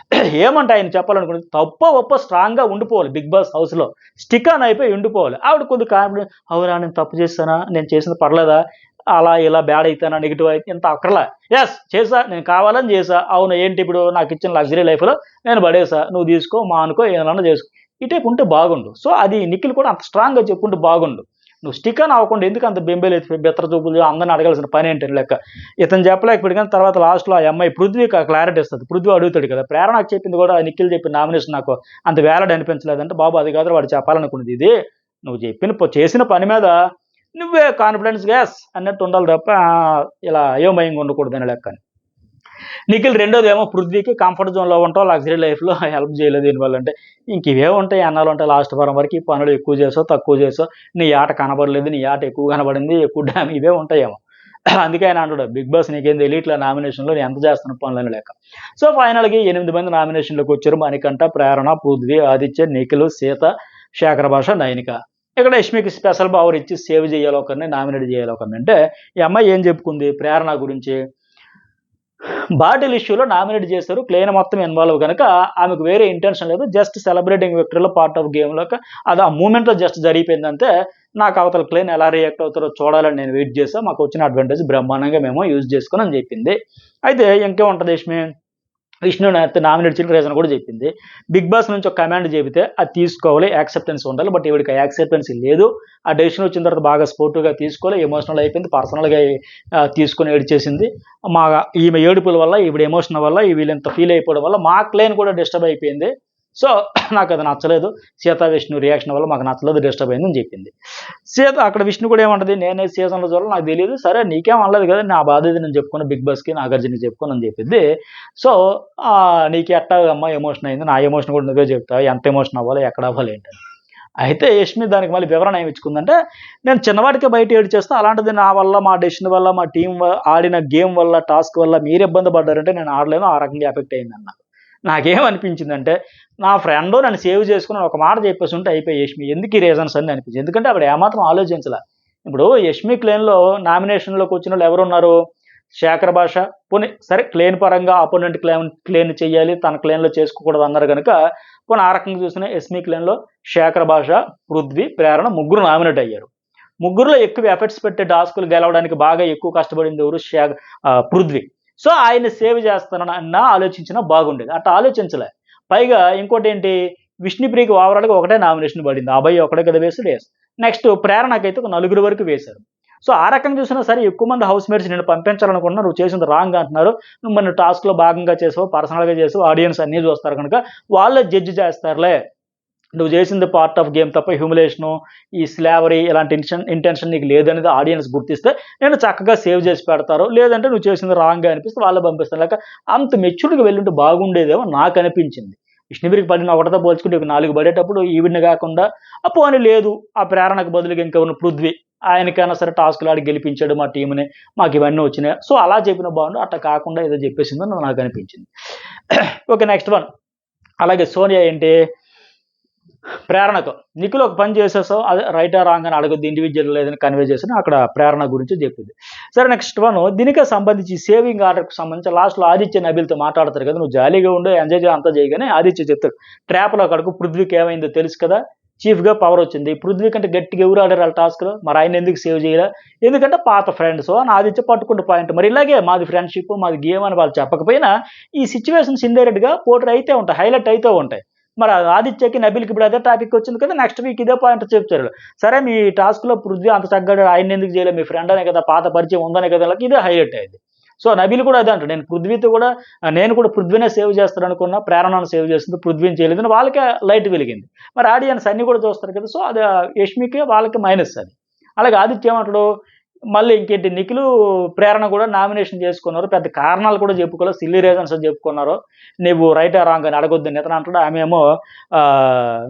ఏమంటే ఆయన చెప్పాలనుకున్నది తప్పో, ఒప్పో స్ట్రాంగ్‌గా ఉండిపోవాలి బిగ్ బాస్ హౌస్‌లో. స్టిక్ ఆన్ అయిపోయి ఉండిపోవాలి. ఆవిడ కొద్దిగా కాన్ఫిడెంట్ అవునా! నేను తప్పు చేశానా? నేను చేసింది పర్లేదా? అలా ఇలా బ్యాడ్ అయితానా? నెగెటివ్ అయితే ఇంత అక్కర్లా. యెస్ చేశా. నేను కావాలని చేశా. అవును ఏంటి ఇప్పుడు నాకిచ్చిన లగ్జరీ లైఫ్‌లో నేను పడేశా. నువ్వు తీసుకో, మానుకో ఏదన్నా చేసుకో. ఈ టైప్ ఉంటే బాగుండు. సో, అది నిఖిల్ కూడా అంత స్ట్రాంగ్‌గా చెప్పుంటే బాగుండు. నువ్వు స్టిక్ ఆన్ అవ్వకుండా ఎందుకు అంత బెంబేలెత్తిపోయి బిత్తర చూపులు అందరిని అడగాల్సిన పనేంటి లెక్క. ఇతను చెప్పలేకపోయాడు కానీ తర్వాత లాస్ట్‌లో ఆ అమ్మాయి పృథ్వీకి ఆ క్లారిటీ ఇస్తది. పృథ్వీ అడుగుతాడు కదా! ప్రేరణకు చెప్పింది కూడా నిఖిల్ చెప్పిన నామినేషన్ నాకు అంత వాలిడ్ అనిపించలేదంటే, బాబు అది కాదురా వాడు చెప్పాలనుకున్నది ఇది. నువ్వు చేసిన పని మీద నువ్వే కాన్ఫిడెన్స్‌గా యెస్ అన్నట్టు ఉండాలి తప్ప ఇలా అయోమయంగా ఉండకూడదని లెక్క. నిఖిల్ రెండోదేమో పృథ్వీకి కంఫర్ట్ జోన్‌లో ఉంటావు. లగ్జరీ లైఫ్‌లో హెల్ప్ చేయలేదు దీనివల్ల అంటే, ఇంక ఇవే ఉంటాయి ఎన్నాళ్ళుంటాయి లాస్ట్ వారం వరకు. ఈ పనులు ఎక్కువ చేసావు, తక్కువ చేసావు. నీ ఆట కనబడలేదు. నీ ఆట ఎక్కువ కనబడింది. ఎక్కువ ఇవే ఉంటాయేమో. అందుకే ఆయన అంటాడు, బిగ్ బాస్ నీకేం తెలియట్లే నామినేషన్‌లో నేను ఎంత చేస్తున్న పనులని లెక్క. సో, ఫైనల్‌గా 8 మంది నామినేషన్‌లోకొచ్చారు. మణికంఠ, ప్రేరణ, పృథ్వీ, ఆదిత్య, నిఖిల్, సీత, శేఖర్ భాష, నైనిక. ఇక్కడ యష్మికి స్పెషల్ పవర్ ఇచ్చి సేవ్ చేయాలి ఒకరిని, నామినేట్ చేయాలి ఒకరిని. అంటే ఈ అమ్మాయి ఏం చెప్పుకుంది ప్రేరణ గురించి? బాటిల్ ఇష్యూలో నామినేట్ చేశారు. క్లెయిన్ మొత్తం ఇన్వాల్వ్ గనక ఆమెకు వేరే ఇంటెన్షన్ లేదు. జస్ట్ సెలబ్రేటింగ్ విక్టరీలో పార్ట్ ఆఫ్ గేమ్‌లోకి అది ఆ మూమెంట్‌లో జస్ట్ జరిగిపోయిందంతే. నాకు అవతల క్లెయిన్ ఎలా రియాక్ట్ అవుతారో చూడాలని నేను వెయిట్ చేశా. మాకొచ్చిన అడ్వాంటేజ్ బ్రహ్మాండంగా మేము యూజ్ చేసుకున్నాం అని చెప్పింది. అయితే ఇంకేముంటది యష్మి? విష్ణుని అయితే నామినేట్ చేయడానికి రీజన్ కూడా చెప్పింది. బిగ్ బాస్ నుంచి ఒక కమాండ్ చెబితే అది తీసుకోవాలి. యాక్సెప్టెన్స్ ఉండాలి. బట్ ఈవిడకి ఆ యాక్సెప్టెన్స్ లేదు. ఆ డెసిషన్ వచ్చిన తర్వాత బాగా స్పోర్టివ్‌గా తీసుకోలే. ఎమోషనల్ అయిపోయింది. పర్సనల్‌గా తీసుకొని ఏడ్చేసింది. మా ఈమె ఏడుపుల వల్ల, ఈవిడ ఎమోషన్ వల్ల, వీళ్ళింత ఫీల్ అయిపోవడం వల్ల మా క్లెయిన్ కూడా డిస్టర్బ్ అయిపోయింది. సో, నాకది నచ్చలేదు. సీత, విష్ణు రియాక్షన్ వల్ల మాకు నచ్చలేదు, డిస్టర్బ్ అయిందని చెప్పింది. సీత అక్కడ విష్ణు కూడా ఏమంటది, నేనే సీజన్‌లో చూడలేదు నాకు తెలీదు. సరే నీకేం అనలేదు కదా! నా బాధ ఇది నేను చెప్పుకున్నా బిగ్ బాస్‌కి, నాగార్జునకి చెప్పుకోను అని చెప్పిద్ది. సో, నీకు ఎట్టాగమ్మా ఎమోషన్ అయింది. నా ఎమోషన్ కూడా నువ్వే చెప్తావా? ఎంత ఎమోషన్ అవ్వాలి? ఎక్కడ అవ్వాలి? ఏంటని. అయితే యష్మి దానికి మళ్ళీ వివరణ ఏమిచ్చుకుందంటే, నేను చిన్నవాటికే బయట ఏడ్చేస్తా. అలాంటిది నా వల్ల, మా డెసిషన్ వల్ల, మా టీమ్ ఆడిన గేమ్ వల్ల, టాస్క్ వల్ల మీరు ఇబ్బంది పడ్డారంటే నేను ఆడలేను. ఆ రకంగా ఎఫెక్ట్ అయిందన్నా. నాకేమనిపించిందంటే, నా ఫ్రెండు నన్ను సేవ్ చేసుకొని ఒక మాట చెప్పేసుంటే అయిపోయి యష్మి. ఎందుకు ఈ రీజన్స్ అని అనిపించింది. ఎందుకంటే ఆవిడ ఏమాత్రం ఆలోచించలా. ఇప్పుడు యష్మి క్లేన్‌లో నామినేషన్‌లోకి వచ్చినోళ్ళు ఎవరున్నారు? శేఖర్ భాష, పోనీ సరే క్లేన్ పరంగా అపోనెంట్ క్లేన్ చెయ్యాలి. తన క్లేన్‌లో చేసుకోకూడదు అన్నారు గనక, పోనీ ఆ రకంగా చూసినా యష్మి క్లేన్‌లో శేఖర్ భాష, పృథ్వీ, ప్రేరణ ముగ్గురు నామినేట్ అయ్యారు. ముగ్గురులో ఎక్కువ ఎఫర్ట్స్ పెట్టి టాస్కులు గెలవడానికి బాగా ఎక్కువ కష్టపడింది ఎవరు? పృథ్వీ. సో, ఆయన్ని సేవ్ చేస్తానన్నా ఆలోచించినా బాగుండేది. అట్లా ఆలోచించలే. పైగా ఇంకోటేంటి, విష్ణుప్రియకి ఓవరాల్‌గా ఒకటే నామినేషన్ పడింది. అభయ్ ఒక్కడే కదా వేసాడు. యెస్. నెక్స్ట్ ప్రేరణకైతే ఒక నలుగురు వరకు వేశారు. సో, ఆ రకంగా చూసినా సరే ఎక్కువ మంది హౌస్‌మేట్స్ నిన్ను పంపించాలనుకుంటున్నారు. నువ్వు చేసింది రాంగ్ అంటున్నారు. నువ్వు మరి టాస్క్‌లో భాగంగా చేసావు, పర్సనల్‌గా చేసావు, ఆడియన్స్ అన్నీ చూస్తారు కనుక వాళ్ళే జడ్జ్ చేస్తారులే. నువ్వు చేసింది పార్ట్ ఆఫ్ గేమ్ తప్ప హ్యూమిలేషను, ఈ స్లావరీ ఇలాంటి ఇంటెన్షన్ నీకు లేదనేది ఆడియన్స్ గుర్తిస్తే నేను చక్కగా సేవ్ చేసి పెడతారు. లేదంటే నువ్వు చేసింది రాంగ్‌గా అనిపిస్తే వాళ్ళే పంపిస్తారు. లేక అంత మెచ్యూర్డ్‌గా వెళ్ళుంటే బాగుండేదేమో నాకనిపించింది. విష్ణుప్రియకి పడిన ఒకటితో పోల్చుకుంటే ఒక 4 పడేటప్పుడు ఈవిడ్ని కాకుండా పోనీ లేదు ఆ ప్రేరణకు బదులుగా ఇంకెవరినో పృథ్వీ ఆయనకైనా సరే టాస్క్‌లు ఆడి గెలిపించాడు మా టీమ్‌ని. మాకివన్నీ వచ్చినాయి. సో, అలా చెప్పినా బావుండు. అట్లా కాకుండా ఏదో చెప్పేసిందని నాకనిపించింది. ఓకే. Next one. అలాగే సోనియా ఏంటి ప్రేరణకు. నిఖిల్ ఒక పని చేసేసావు. అదే రైటా రాంగ్ అని అడగొద్దు. ఇండివిడ్యువల్ లేదని కన్వే చేసినా అక్కడ ప్రేరణ గురించి చెప్పింది. సరే నెక్స్ట్ వన్ దీనికే సంబంధించి సేవింగ్ ఆర్డర్‌కి సంబంధించి లాస్ట్‌లో ఆదిత్య, నబీల్‌తో మాట్లాడతారు కదా! నువ్వు జాలీగా ఉండు, ఎంజాయ్ అంతా చేయగానే ఆదిత్య చెప్తాడు. ట్రాప్‌లో అక్కడకు పృథ్వీకి ఏమైందో తెలుసు కదా! చీఫ్గా పవర్ వచ్చింది. పృథ్వీ కంటే గట్టిగా ఎవరు ఆడారు వాళ్ళ టాస్క్లో, మరి ఆయన ఎందుకు సేవ్ చేయలే? ఎందుకంటే పాత ఫ్రెండ్స్ అని ఆదిత్య పట్టుకుంటే పాయింట్. మరి ఇలాగే మాది ఫ్రెండ్షిప్, మాది గేమ్ అని వాళ్ళు చెప్పకపోయినా ఈ సిచ్యువేషన్స్ ఇండైరెక్ట్గా పోర్ట్రే అయితే ఉంటాయి, హైలైట్ అయితే ఉంటాయి. మరి ఆదిత్యకి నబిల్కి ఇప్పుడు అదే టాపిక్ వచ్చింది కదా, నెక్స్ట్ వీక్ ఇదే పాయింట్ చెప్తారు. సరే మీ టాస్క్లో పృథ్వీ అంత చక్కగా ఆయన ఎందుకు చేయలేదు, మీ ఫ్రెండ్ అనే కదా, పాత పరిచయం ఉందనే కదా, ఇదే హైలైట్ అయింది. సో నబిల్ కూడా అదే అంటాడు, నేను పృథ్వీతో కూడా నేను కూడా పృథ్వీనే సేవ్ చేస్తాను అనుకున్నా, ప్రేరణను సేవ్ చేస్తుంది, పృథ్వీని చేయలేదని వాళ్ళకే లైట్ వెలిగింది. మరి ఆడియన్స్ అన్ని కూడా చూస్తారు కదా, సో అది యష్మికి వాళ్ళకి మైనస్ అది. అలాగే ఆదిత్య ఏమంటాడు, మళ్ళీ ఇంకేంటి నిఖిల్ ప్రేరణ కూడా నామినేషన్ చేసుకున్నారు, పెద్ద కారణాలు కూడా చెప్పుకోలేదు, సిల్లీ రీజన్స్ అని చెప్పుకున్నారు, నువ్వు రైట్ రాంగ్ అని అడగొద్దని ఇతను అంటాడు. ఆమె ఏమో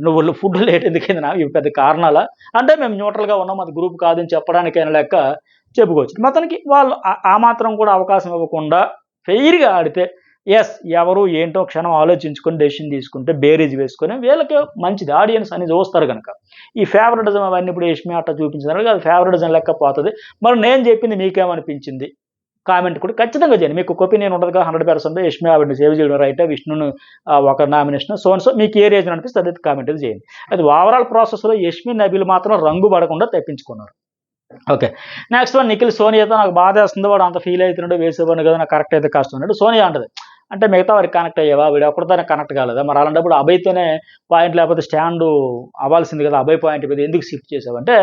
నువ్వు ఫుడ్ లేట్ ఎందుకైంది ఇవి పెద్ద కారణాలా అంటే, మేము న్యూట్రల్గా ఉన్నాం, అది గ్రూప్ కాదని చెప్పడానికైనా లెక్క చెప్పుకోవచ్చు. మొత్తానికి వాళ్ళు ఆ మాత్రం కూడా అవకాశం ఇవ్వకుండా ఫెయిర్గా ఆడితే ఎస్ ఎవరు ఏంటో క్షణం ఆలోచించుకొని డెసిషన్ తీసుకుంటే బేరీజ్ వేసుకొని వీళ్ళకి మంచిది, ఆడియన్స్ అని చూస్తారు కనుక. ఈ ఫేవరెటిజం అవన్నీ ఇప్పుడు యష్మి అట్లా చూపించినారు, అది ఫేవరెటిజం లెక్క పోతుంది. మరి నేను చెప్పింది మీకేమనిపించింది కామెంట్ కూడా ఖచ్చితంగా చేయండి. మీకు ఒక ఒపీనియన్ ఉండదుగా 100% యష్మి ఆవిడని సేవ్ చేయడం రైట్, విష్ణును ఒక నామినేషన్ సో మీకు ఏ రీజన్ అనిపిస్తే అదే కామెంట్ చేయండి. అది ఓవరాల్ ప్రాసెస్లో యష్మి నబిల్ మాత్రం రంగు పడకుండా తప్పించుకున్నారు. ఓకే, నెక్స్ట్ వన్ నిఖిల్ సోనియాతో నాకు బాధ వేస్తుంది, వాడు అంత ఫీల్ అవుతున్నాడు, వేసేవాడిని కదా నాకు కరెక్ట్ అయితే కష్టం అన్నాడు. సోనియా అంటది, అంటే మిగతా వారికి కనెక్ట్ అయ్యేవా, వీడు ఒక్కడితోనే కనెక్ట్ కాలేదా, మరి అలాంటప్పుడు అభయ్తోనే పాయింట్ లేకపోతే స్టాండ్ అవ్వాల్సింది కదా, అభయ్ పాయింట్ మీద ఎందుకు షిఫ్ట్ చేసావు అంటే,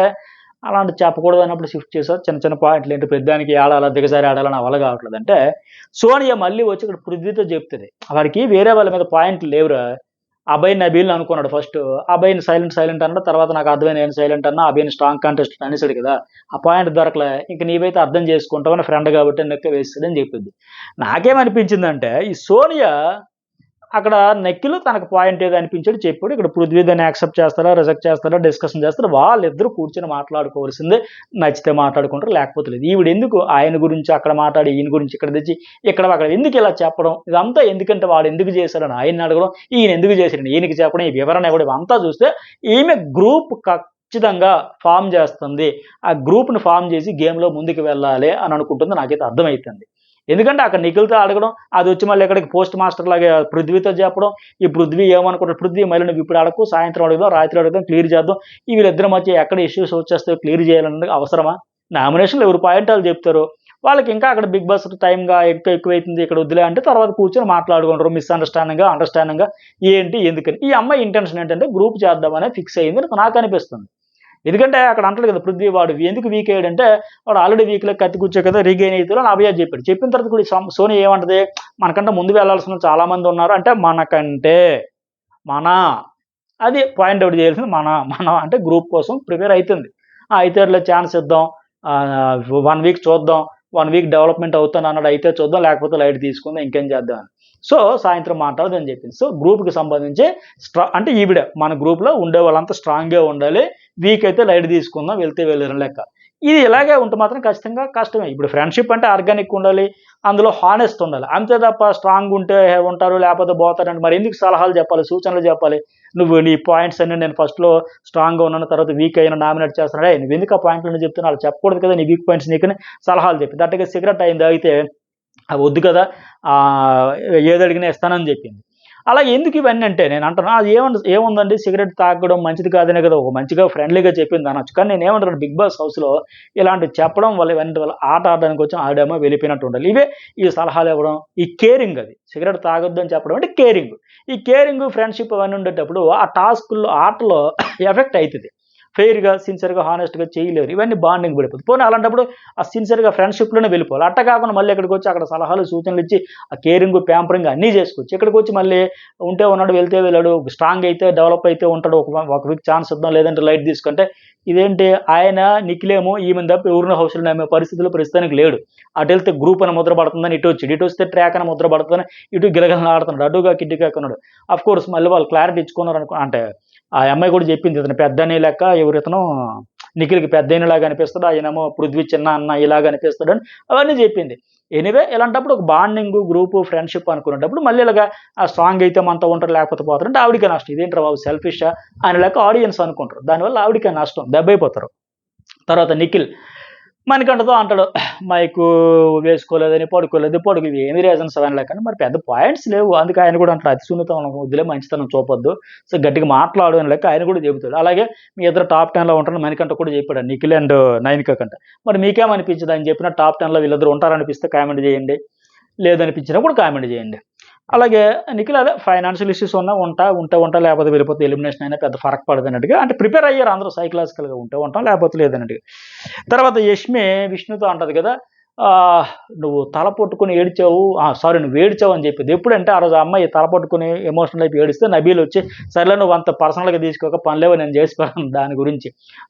అలాంటి చెప్పకూడదు అన్నప్పుడు షిఫ్ట్ చేసావు, చిన్న చిన్న పాయింట్లు ఏంటి పెద్దానికి ఆడాలా దిగజారి ఆడాలని అవల కావట్లేదు అంటే, సోనియా మళ్ళీ వచ్చి ఇక్కడ పృథ్వీతో చెప్తుంది, వాడికి వేరే వాళ్ళ మీద పాయింట్లు లేవురా, అభయ్ నబీల్ అనుకున్నాడు ఫస్ట్, అభయ్ని సైలెంట్ అన్నాడు, తర్వాత నాకు అర్థమైన నేను సైలెంట్ అన్నా, అభయ్ని స్ట్రాంగ్ కాంటెస్ట్ అనేసాడు కదా, ఆ పాయింట్ దొరకలే, ఇంక నీవైతే అర్థం చేసుకుంటావని ఫ్రెండ్ కాబట్టి నెక్క వేస్తాడని చెప్పింది. నాకేమనిపించిందంటే ఈ సోనియా అక్కడ నెక్కిలో తనకు పాయింట్ ఏదో అనిపించాడు చెప్పాడు, ఇక్కడ పృథ్వీ దాన్ని యాక్సెప్ట్ చేస్తారా రిజెక్ట్ చేస్తారా డిస్కషన్ చేస్తారా, వాళ్ళిద్దరూ కూర్చొని మాట్లాడుకోవాల్సిందే, నచ్చితే మాట్లాడుకుంటారు లేకపోతే లేదు. ఈవిడ ఎందుకు ఆయన గురించి అక్కడ మాట్లాడి ఈయన గురించి ఇక్కడ తెచ్చి ఇక్కడ అక్కడ ఎందుకు ఇలా చెప్పడం, ఇదంతా ఎందుకంటే వాడు ఎందుకు చేశాడని ఆయన అడగడం, ఈయన ఎందుకు చేశాడని ఈయనకి చెప్పడం, ఈ వివరణ ఇవ్వడం, అంతా చూస్తే ఈమె గ్రూప్ ఖచ్చితంగా ఫామ్ చేస్తుంది, ఆ గ్రూప్ని ఫామ్ చేసి గేమ్లో ముందుకు వెళ్ళాలి అని అనుకుంటుంది, నాకైతే అర్థమవుతుంది. ఎందుకంటే అక్కడ నిఖిల్తో అడగడం, అది వచ్చి మళ్ళీ ఇక్కడికి పోస్ట్ మాస్టర్ లాగా పృథ్వీతో చెప్పడం, ఈ పృథ్వీ ఏమనుకుంటాడు, పృథ్వీ మళ్ళీ నువ్వు ఇప్పుడు అడగకు, సాయంత్రం అడుగుదాం, రాత్రి అడుగుదాం, క్లియర్ చేద్దాం, ఈ వీళ్ళిద్దరి మధ్య ఎక్కడ ఇష్యూస్ వచ్చేస్తే క్లియర్ చేయాలన్నది అవసరమా, నామినేషన్లు ఎవరు పాయింట్ వాళ్ళు చెప్తారు, వాళ్ళకి ఇంకా అక్కడ బిగ్ బాస్ టైంగా ఎక్కువైతుంది ఇక్కడ వద్దులే అంటే తర్వాత కూర్చొని మాట్లాడుకుంటారు, అండర్స్టాండింగ్గా ఏంటి ఎందుకని. ఈ అమ్మాయి ఇంటెన్షన్ ఏంటంటే గ్రూప్ చేద్దామనే ఫిక్స్ అయ్యింది నాకు అనిపిస్తుంది. ఎందుకంటే అక్కడ అంటాడు కదా పృథ్వీ వాడు ఎందుకు వీక్ అయ్యాడంటే, వాడు ఆల్రెడీ వీక్లో కత్తి కూర్చో కదా రీగైన్ అవుతారు అని అభయ చెప్పాడు. చెప్పిన తర్వాత కూడా సోని ఏమంటది, మనకంటే ముందు వెళ్ళాల్సిన చాలా మంది ఉన్నారు అంటే, మన అది పాయింట్ అవుట్ చేయాల్సింది మన అంటే గ్రూప్ కోసం ప్రిపేర్ అవుతుంది. అయితే ఛాన్స్ ఇద్దాం, 1 వీక్ చూద్దాం, 1 వీక్ డెవలప్మెంట్ అవుతాను అన్నాడు, అయితే చూద్దాం లేకపోతే లైట్ తీసుకుందాం ఇంకేం చేద్దాం అని. సో సాయంత్రం మాట్లాడదని చెప్పింది. సో గ్రూప్కి సంబంధించి అంటే ఈవిడ మన గ్రూప్లో ఉండే వాళ్ళంతా స్ట్రాంగ్గా ఉండాలి, వీక్ అయితే లైట్ తీసుకుందాం వెళ్తే వెళ్ళారని లెక్క. ఇది ఇలాగే ఉంటే మాత్రం ఖచ్చితంగా కష్టమే. ఇప్పుడు ఫ్రెండ్షిప్ అంటే ఆర్గానిక్ ఉండాలి, అందులో హానెస్ట్ ఉండాలి, అంతే తప్ప స్ట్రాంగ్ ఉంటే ఉంటారు లేకపోతే పోతారంటే మరి ఎందుకు సలహాలు చెప్పాలి, సూచనలు చెప్పాలి, నువ్వు నీ పాయింట్స్ అన్ని నేను ఫస్ట్లో స్ట్రాంగ్గా ఉన్నాను తర్వాత వీక్ అయినా నామినేట్ చేస్తున్నాడే నువ్వు ఎందుకు ఆ పాయింట్లు చెప్తున్నా వాళ్ళు చెప్పకూడదు కదా, నీ వీక్ పాయింట్స్ నీకని సలహాలు చెప్పింది. అట్టగా సిగరెట్ అయింది అయితే అవి వద్దు కదా, ఏది అడిగినా ఇస్తానని చెప్పింది. అలా ఎందుకు ఇవన్నీ అంటే నేను అంటున్నా, అది ఏముందండి సిగరెట్ తాగడం మంచిది కాదనే కదా ఒక మంచిగా ఫ్రెండ్లీగా చెప్పింది అనొచ్చు. కానీ నేను ఏమంటాను, బిగ్ బాస్ హౌస్లో ఇలాంటి చెప్పడం వల్ల ఇవన్నీ వల్ల ఆట ఆడడానికి వచ్చి ఆడేమో వెళ్ళిపోయినట్టు ఉండాలి. ఇవే ఈ సలహాలు ఇవ్వడం, ఈ కేరింగ్, అది సిగరెట్ తాగొద్దు అని చెప్పడం అంటే కేరింగ్. ఈ కేరింగ్ ఫ్రెండ్షిప్ అవన్నీ ఉండేటప్పుడు ఆ టాస్క్లో ఆటలో ఎఫెక్ట్ అవుతుంది. ఫెయిర్గా సిన్సియర్గా హానెస్ట్గా చేయలేరు, ఇవన్నీ బాండింగ్ పడిపోతుంది. పోనీ అలాంటప్పుడు ఆ సిన్సియర్గా ఫ్రెండ్షిప్లోనే వెళ్ళిపోవాలి. అట్ట కాకుండా మళ్ళీ ఇక్కడికి వచ్చి అక్కడ సలహాలు సూచనలు ఇచ్చి ఆ కేరింగ్ ప్యాంపరింగ్ అన్నీ చేసుకోవచ్చు. ఇక్కడికి వచ్చి మళ్ళీ ఉంటే ఉన్నాడు వెళ్తే వెళ్ళాడు, స్ట్రాంగ్ అయితే డెవలప్ అయితే ఉంటాడు, ఒక వీక్ ఛాన్స్ ఇద్దాం లేదంటే లైట్ తీసుకుంటే ఇదేంటి ఆయన నిఖిలేమో ఈమెను తప్ప ఎవరినో హౌస్లో నమ్మే పరిస్థితులు ప్రస్తుతానికి లేడు. అటు వెళ్తే గ్రూప్ అని ముద్ర పడుతుందని ఇటు వచ్చి, ఇటు వస్తే ట్రాక్ అని ముద్ర పడుతుందని ఇటు గిలగలను ఆడుతున్నాడు, అటుగా కిడ్డిగా కొన్నాడు. అఫ్ కోర్స్ మళ్ళీ వాళ్ళు క్లారిటీ ఇచ్చుకున్నారు అంటే ఆ అమ్మాయి కూడా చెప్పింది, ఇతను పెద్దని లెక్క ఎవరితను నిఖిల్కి పెద్దయినలాగా అనిపిస్తాడు, ఆయనేమో పృథ్వీ చిన్న అన్న ఇలాగ అనిపిస్తాడు అని అవన్నీ చెప్పింది. ఎనీవే ఇలాంటప్పుడు ఒక బాండింగ్ గ్రూపు ఫ్రెండ్షిప్ అనుకునేటప్పుడు మళ్ళీ ఇలాగా ఆ స్ట్రాంగ్ అయితే మనతో ఉంటారు లేకపోతే పోతారు అంటే ఆవిడికే నష్టం. ఇదేంటారు బాబు సెల్ఫిషా అని లెక్క ఆడియన్స్ అనుకుంటారు, దానివల్ల ఆవిడికే నష్టం, దెబ్బ అయిపోతారు. తర్వాత నిఖిల్ మణికంఠతో అంటాడు మైకు వేసుకోలేదని, పడుకోలేదు, పడుకు ఇవి ఏమి రీజన్స్ అవన్నీ లేక మరి పెద్ద పాయింట్స్ లేవు. అందుకే ఆయన కూడా అంటాడు అతి సున్నితం వద్దులే, మంచితనం చూపొద్దు, సో గట్టిగా మాట్లాడు అని లెక్క ఆయన కూడా చెబుతాడు. అలాగే మీ ఇద్దరు టాప్ 10లో ఉంటారని మణికంఠ కూడా చెప్పాడు నిఖిల్ అండ్ నైనిక కంట. మరి మీకేమనిపించింది ఆయన చెప్పిన టాప్ 10లో వీళ్ళిద్దరు ఉంటారనిపిస్తే కామెంట్ చేయండి, లేదనిపించినా కూడా కామెంట్ చేయండి. అలాగే నిఖిల్ అదే ఫైనాన్షియల్ ఇష్యూస్ ఉన్నా ఉంటా లేకపోతే వెళ్ళిపోతే ఎలిమినేషన్ అయినా పెద్ద ఫరక్ పడదు అన్నట్టుగా, అంటే ప్రిపేర్ అయ్యారు అందరూ సైకలాజికల్గా ఉంటాం లేకపోతే లేదన్నట్టుగా. తర్వాత యష్మి విష్ణుతో అంటది కదా, నువ్వు తల పట్టుకుని ఏడ్చావు, సారీ నువ్వు ఏడ్చావు అని చెప్పింది. ఎప్పుడంటే ఆ రోజు ఆ అమ్మాయి తల పట్టుకుని ఎమోషనల్ అయిపోయి ఏడిస్తే నబీల్ వచ్చి సరేలే నువ్వు అంత పర్సనల్గా తీసుకోక పనిలేవో నేను చేసిపోయాను దాని గురించి,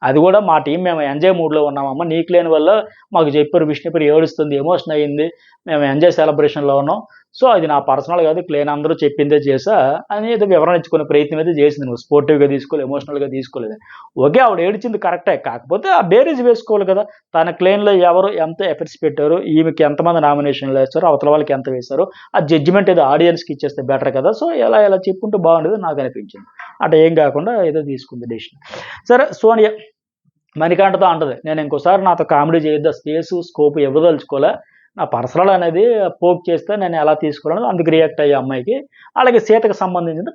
అది కూడా మా టీం మేము ఎంజాయ్ మూడ్లో ఉన్నామమ్మ, నీకు లేని వల్ల మాకు చెప్పారు విష్ణుప్రియ ఏడుస్తుంది, ఎమోషన్ అయ్యింది, మేము ఎంజాయ్ సెలబ్రేషన్లో ఉన్నాం, సో అది నా పర్సనల్ కాదు, ప్లేన్ అందరూ చెప్పిందే చేసా అని ఏదో వివరణ ఇచ్చుకునే ప్రయత్నం అయితే చేసింది. నువ్వు స్పోర్టివ్గా తీసుకోలేదు, ఎమోషనల్గా తీసుకోలేదు. ఓకే ఆవిడ ఏడిచింది కరెక్టే, కాకపోతే ఆ బేరీజ్ వేసుకోవాలి కదా, తన క్లెయిమ్లో ఎవరు ఎంత ఎఫర్ట్స్ పెట్టారు, ఈమెకి ఎంతమంది నామినేషన్లు వేస్తారు, అవతల వాళ్ళకి ఎంత వేశారు, ఆ జడ్జిమెంట్ ఏదో ఆడియన్స్కి ఇచ్చేస్తే బెటర్ కదా, సో ఎలా చెప్పుకుంటూ బాగుండేది నాకు అనిపించింది. అటు ఏం కాకుండా ఏదో తీసుకుంది డెసిషన్. సరే సోనియా మణికంఠతో అంటది, నేను ఇంకోసారి నాతో కామెడీ చేయొద్దా, స్పేసు స్కోప్ ఇవ్వదలుచుకోలే, నా పర్సనల్ అనేది పోక్ చేస్తే నేను ఎలా తీసుకోవాలని అందుకు రియాక్ట్ అయ్యే అమ్మాయికి. అలాగే సీతకు సంబంధించింది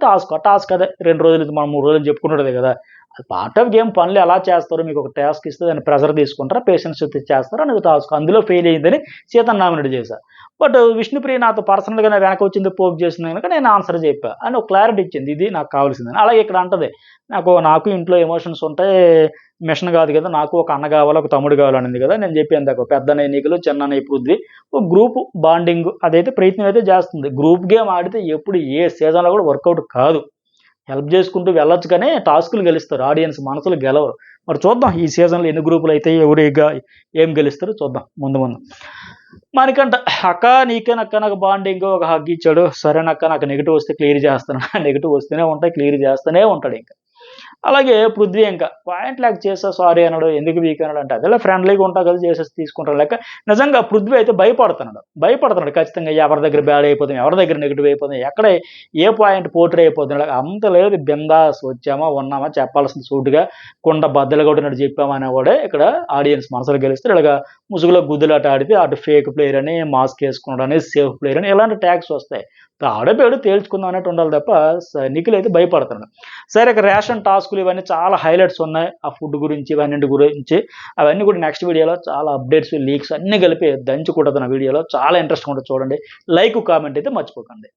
టాస్క్ అదే 2 రోజులు మనం 3 రోజులు చెప్పుకున్నదే కదా, అది పార్ట్ ఆఫ్ గేమ్, పనులు ఎలా చేస్తారో మీకు ఒక టాస్క్ ఇస్తే దాన్ని ప్రెజర్ తీసుకుంటారా, పేషెన్స్ చేస్తారా అనేది టాస్క్, అందులో ఫెయిల్ అయ్యిందని సీతను నామినేట్ చేశాను. బట్ విష్ణుప్రియ నాతో పర్సనల్గా నా వెనక వచ్చింది పోక్ చేసింది కనుక నేను ఆన్సర్ చెప్పా అని ఒక క్లారిటీ ఇచ్చింది, ఇది నాకు కావాల్సిందని. అలాగే ఇక్కడ అంటది నాకు ఇంట్లో ఎమోషన్స్ ఉంటాయి, మిషన్ కాదు కదా, నాకు ఒక అన్న కావాలి, ఒక తమ్ముడు కావాలనింది కదా, నేను చెప్పాను దాకా పెద్దన్నయ్య నీకులు, చిన్నన్నయ్య పృథ్వీ, ఒక గ్రూప్ బాండింగ్ అదైతే ప్రయత్నం అయితే చేస్తుంది. గ్రూప్ గేమ్ ఆడితే ఎప్పుడు ఏ సీజన్లో కూడా వర్కౌట్ కాదు, హెల్ప్ చేసుకుంటూ వెళ్ళొచ్చు కానీ టాస్కులు గెలుస్తారు, ఆడియన్స్ మనసులు గెలవరు. మరి చూద్దాం ఈ సీజన్లో ఎన్ని గ్రూపులు అయితే ఎవరు ఏం గెలుస్తారో చూద్దాం ముందు. మనకంట అక్క నీకేనక్క నాకు బాండింగ్ ఒక హగ్ ఇచ్చాడు, సరేనక్క నాకు నెగిటివ్ వస్తే క్లియర్ చేస్తాను, నెగిటివ్ వస్తూనే ఉంటాయి, క్లియర్ చేస్తూనే ఉంటాడు ఇంకా. అలాగే పృథ్వీ ఇంకా పాయింట్ లాక్ చేసా సారీ అన్నాడు, ఎందుకు వీక్ అన్నాడు అంటే అదే ఫ్రెండ్లీగా ఉంటా కదా చేసేసి తీసుకుంటాడు లెక్క. నిజంగా పృథ్వీ అయితే భయపడుతున్నాడు ఖచ్చితంగా, ఎవరి దగ్గర బ్యాడ్ అయిపోతుంది, ఎవరి దగ్గర నెగిటివ్ అయిపోతుంది, ఎక్కడ ఏ పాయింట్ పోటీ అయిపోతుంది, అంత లేదు, బిందాస్ వచ్చామా ఉన్నామా చెప్పాల్సిన సూటుగా కుండ బద్దలు కొట్టినట్టు చెప్పామా అనేవాడే ఇక్కడ ఆడియన్స్ మనసులు గెలిస్తే. ఇలాగా ముసుగులో గుద్దులాట ఆడితే అటు ఫేక్ ప్లేయర్ అని, మాస్క్ వేసుకున్నాడు అని, సేఫ్ ప్లేయర్ అని ఇలాంటి ట్యాగ్స్ వస్తాయి. ఆడపేడు తేల్చుకుందాం అన్నట్టు ఉండాలి తప్ప నిఖిల్ అయితే భయపడుతున్నాడు. సరే ఇక రేషన్ టాస్కులు ఇవన్నీ చాలా హైలైట్స్ ఉన్నాయి, ఆ ఫుడ్ గురించి ఇవన్నీ గురించి, అవన్నీ కూడా నెక్స్ట్ వీడియోలో చాలా అప్డేట్స్ లీక్స్ అన్నీ కలిపి దంచి కొడుతున్న వీడియోలో చాలా ఇంట్రెస్ట్గా ఉంటుంది చూడండి. లైక్ కామెంట్ అయితే మర్చిపోకండి.